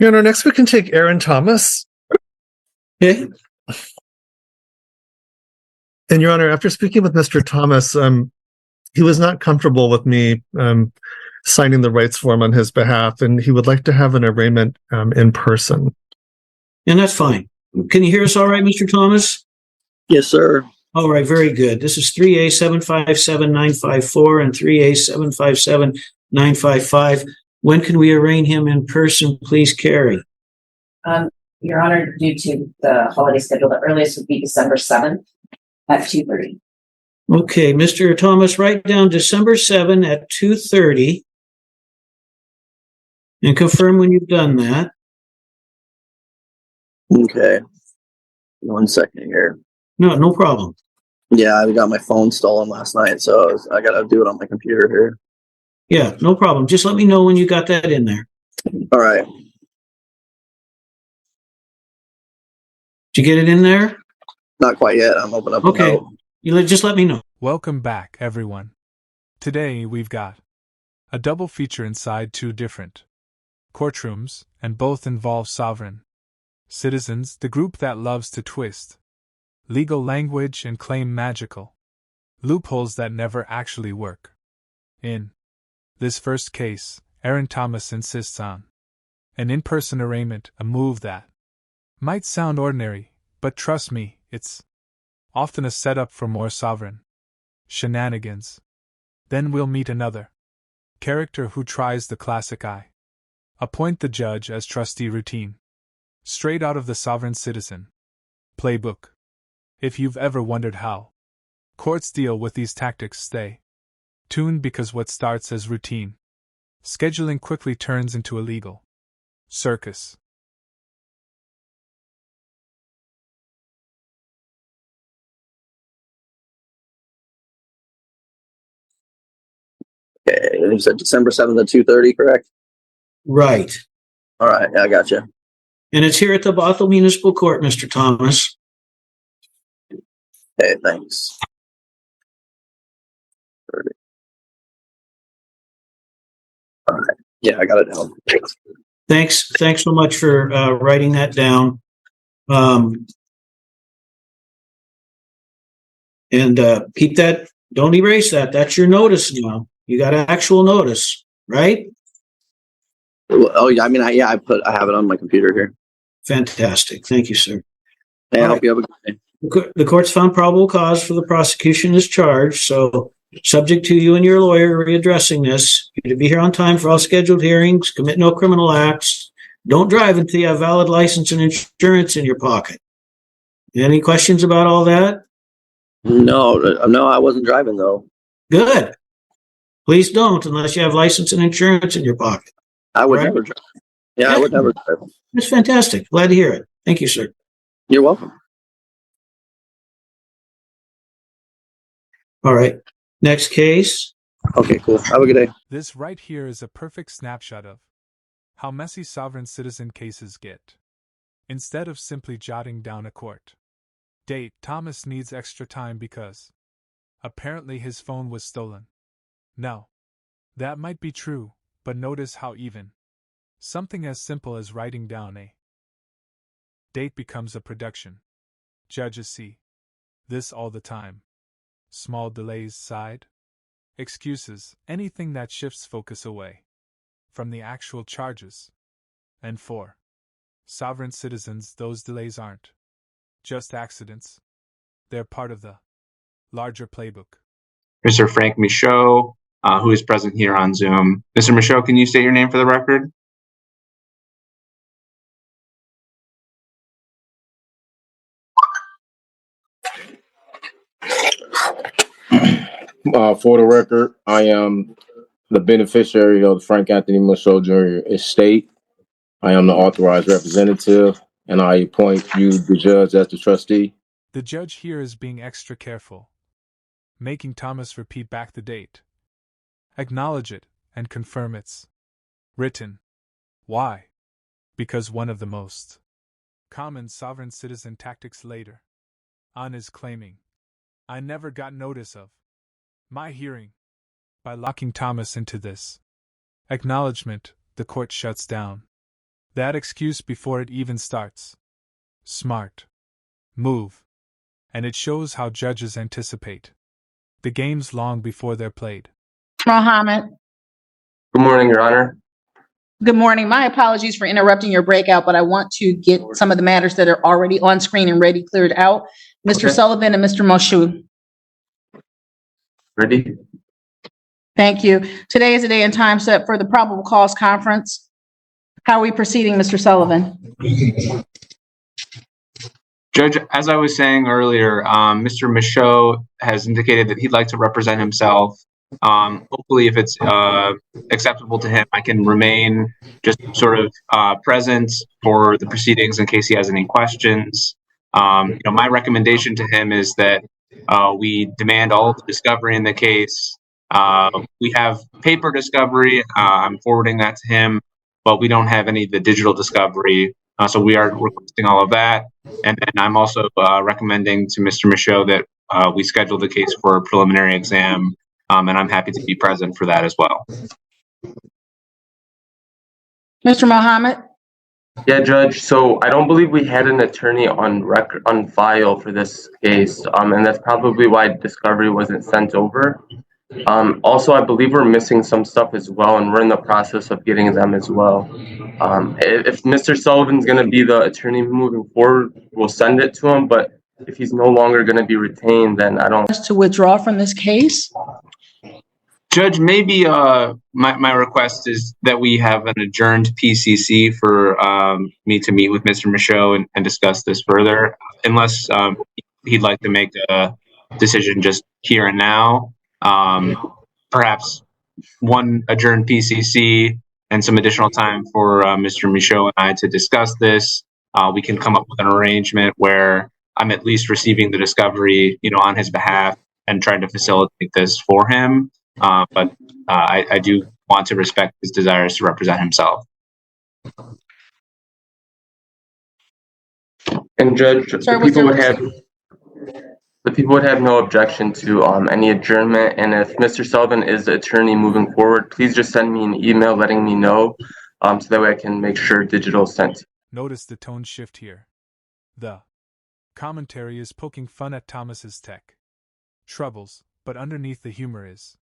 Your Honor, next we can take Aaron Thomas. Okay. And Your Honor, after speaking with Mr. Thomas, he was not comfortable with me signing the rights form on his behalf, and he would like to have an arraignment in person. And that's fine. Can you hear us all right, Mr. Thomas? Yes, sir. All right, very good. This is 3A757954 and 3A757-955. When can we arraign him in person, please, Carrie? Your Honor, due to the holiday schedule, the earliest would be December 7th at 2:30. Okay, Mr. Thomas, write down December 7 at 2:30 and confirm when you've done that. Okay. 1 second here. No problem. Yeah, I got my phone stolen last night, so I got to do it on my computer here. Yeah, no problem. Just let me know when you got that in there. All right. Did you get it in there? Not quite yet. I'm opening up. Okay. Just let me know. Welcome back, everyone. Today we've got a double feature inside two different courtrooms, and both involve sovereign citizens, the group that loves to twist legal language and claim magical loopholes that never actually work. In this first case, Aaron Thomas insists on an in-person arraignment, a move that might sound ordinary, but trust me, it's often a setup for more sovereign shenanigans. Then we'll meet another character who tries the classic appoint the judge as trustee routine, straight out of the sovereign citizen playbook. If you've ever wondered how courts deal with these tactics, stay tuned, because what starts as routine scheduling quickly turns into a legal circus. Okay, you said December 7th at 2:30, correct? Right. All right, yeah, I got you. And it's here at the Bothell Municipal Court, Mr. Thomas. Okay, thanks. 30. All right, yeah, I got it down. Thanks so much for writing that down. And keep that, don't erase that. That's your notice now. You got an actual notice, right? Oh, yeah, I mean, I have it on my computer here. Fantastic. Thank you, sir. Hey, I hope you have a good day. The court's found probable cause for the prosecution is charged, so subject to you and your lawyer readdressing this, you to be here on time for all scheduled hearings, commit no criminal acts, don't drive until you have valid license and insurance in your pocket. Any questions about all that? No, I wasn't driving though. Good. Please don't unless you have license and insurance in your pocket. I would never drive. Yeah, I would never drive. That's fantastic. Glad to hear it. Thank you, sir. You're welcome. All right. Next case. Okay, cool. Have a good day. This right here is a perfect snapshot of how messy sovereign citizen cases get. Instead of simply jotting down a court date, Thomas needs extra time because apparently his phone was stolen. Now, that might be true, but notice how even something as simple as writing down a date becomes a production. Judges see this all the time. Small delays, side excuses, anything that shifts focus away from the actual charges. And for sovereign citizens, those delays aren't just accidents. They're part of the larger playbook. Mr. Frank Michaud, who is present here on Zoom. Mr. Michaud, can you state your name for the record? For the record, I am the beneficiary of the Frank Anthony Michaud Jr. estate. I am the authorized representative, and I appoint you, the judge, as the trustee. The judge here is being extra careful, making Thomas repeat back the date, acknowledge it, and confirm it's written. Why? Because one of the most common sovereign citizen tactics later on is claiming, I never got notice of my hearing. By locking Thomas into this acknowledgement, the court shuts down That excuse before it even starts. Smart. Move. And it shows how judges anticipate the games long before they're played. Mohammed, Good morning, Your Honor. good morning. My apologies for interrupting your breakout, but I want to get some of the matters that are already on screen and ready cleared out. Mr. Okay. Sullivan and Mr. Moshu. Ready? Thank you. Today is the day and time set for the probable cause conference. How are we proceeding, Mr. Sullivan? Judge, as I was saying earlier, Mr. Michaud has indicated that he'd like to represent himself. Hopefully, if it's acceptable to him, I can remain just sort of present for the proceedings in case he has any questions. My recommendation to him is that we demand all of the discovery in the case. We have paper discovery. I'm forwarding that to him, but we don't have any of the digital discovery. So we are requesting all of that. And then I'm also recommending to Mr. Michaud that we schedule the case for a preliminary exam. And I'm happy to be present for that as well. Mr. Mohammed? Yeah, Judge. So I don't believe we had an attorney on record on file for this case, and that's probably why discovery wasn't sent over. Also, I believe we're missing some stuff as well, and we're in the process of getting them as well. If Mr. Sullivan's going to be the attorney moving forward, we'll send it to him. But if he's no longer going to be retained, then I don't. To withdraw from this case? Judge, maybe my request is that we have an adjourned PCC for me to meet with Mr. Michaud and discuss this further, unless he'd like to make a decision just here and now. Perhaps one adjourned PCC and some additional time for Mr. Michaud and I to discuss this. We can come up with an arrangement where I'm at least receiving the discovery, on his behalf and trying to facilitate this for him. But I do want to respect his desires to represent himself. And Judge, Sir, the people would have no objection to any adjournment. And if Mr. Sullivan is the attorney moving forward, please just send me an email letting me know, so that way I can make sure digital is sent. Notice the tone shift here. The commentary is poking fun at Thomas's tech troubles, but underneath the humor is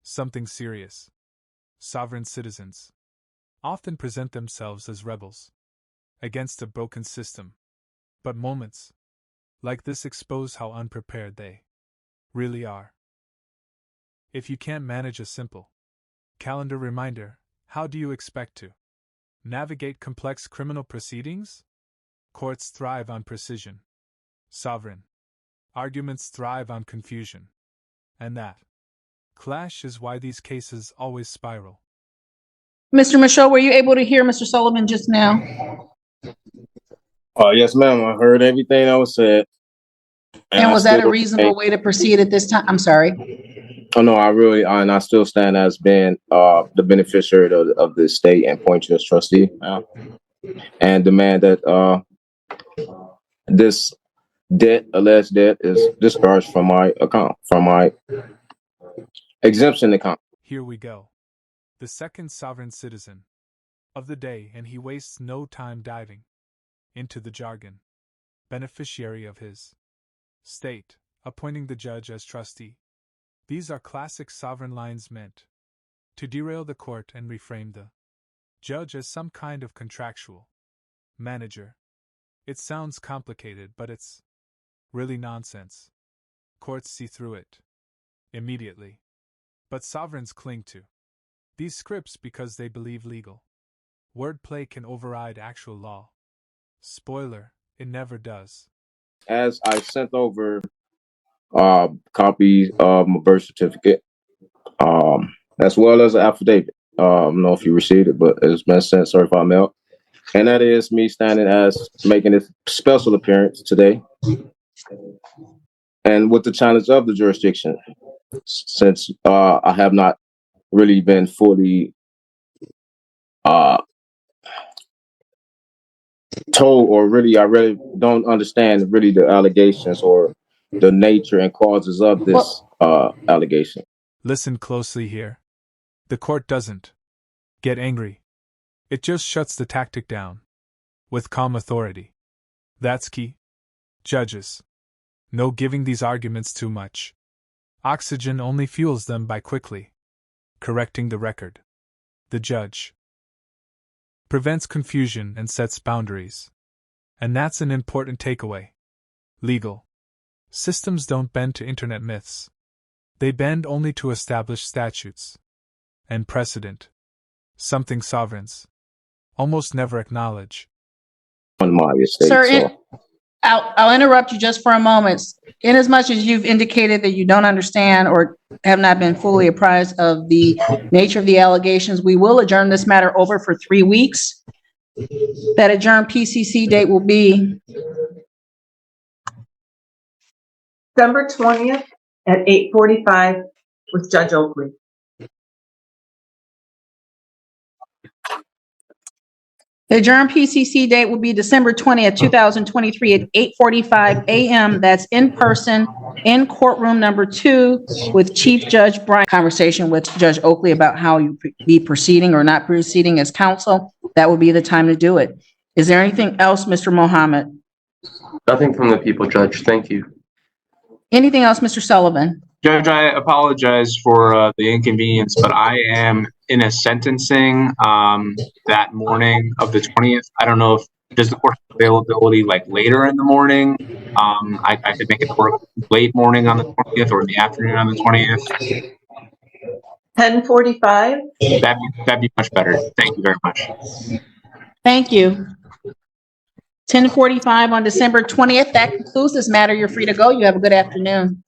something serious. Sovereign citizens often present themselves as rebels against a broken system, but moments like this expose how unprepared they really are. If you can't manage a simple calendar reminder, how do you expect to navigate complex criminal proceedings? Courts thrive on precision. Sovereign arguments thrive on confusion. And that clash is why these cases always spiral. Mr. Michaud, were you able to hear Mr. Sullivan just now? Yes, ma'am. I heard everything that was said. And was that a reasonable way to proceed at this time? I'm sorry. Oh, no, and I still stand as being the beneficiary of the estate and point you as trustee, and demand that this alleged debt, is discharged from my account, from my exemption account. Here we go. The second sovereign citizen of the day, and he wastes no time diving into the jargon. Beneficiary of his state, appointing the judge as trustee. These are classic sovereign lines meant to derail the court and reframe the judge as some kind of contractual manager. It sounds complicated, but it's really nonsense. Courts see through it immediately. But sovereigns cling to these scripts because they believe legal wordplay can override actual law. Spoiler, it never does. As I sent over copies of my birth certificate, as well as an affidavit. I don't know if you received it, but it's been sent certified mail. And that is me standing as making this special appearance today. And with the challenge of the jurisdiction, since I have not really been fully told, or I really don't understand really the allegations or the nature and causes of this allegation. Listen closely here. The court doesn't get angry It just shuts the tactic down. With calm authority. That's key. Judges. No giving these arguments too much. Oxygen only fuels them by quickly correcting the record. The judge prevents confusion and sets boundaries. And that's an important takeaway. Legal systems don't bend to internet myths. They bend only to established statutes and precedent. Something sovereigns almost never acknowledge. On my estate, Sir, I'll interrupt you just for a moment. Inasmuch as you've indicated that you don't understand or have not been fully apprised of the nature of the allegations, we will adjourn this matter over for 3 weeks. That adjourned PCC date will be December 20th at 8:45 with Judge Oakley. the adjourned PCC date will be December 20th, 2023 at 8:45 a.m. That's in person in courtroom number 2 with Chief Judge Brian. Conversation with Judge Oakley about how you be proceeding or not proceeding as counsel. That would be the time to do it. Is there anything else, Mr. Mohammed? Nothing from the people, Judge. Thank you. Anything else, Mr. Sullivan? Judge, I apologize for the inconvenience, but I am in a sentencing that morning of the 20th. I don't know if does the court have availability like later in the morning. I could make it work late morning on the 20th or in the afternoon on the 20th. 10:45. That'd be much better. Thank you very much. Thank you. 10:45 on December 20th. That concludes this matter. You're free to go. You have a good afternoon.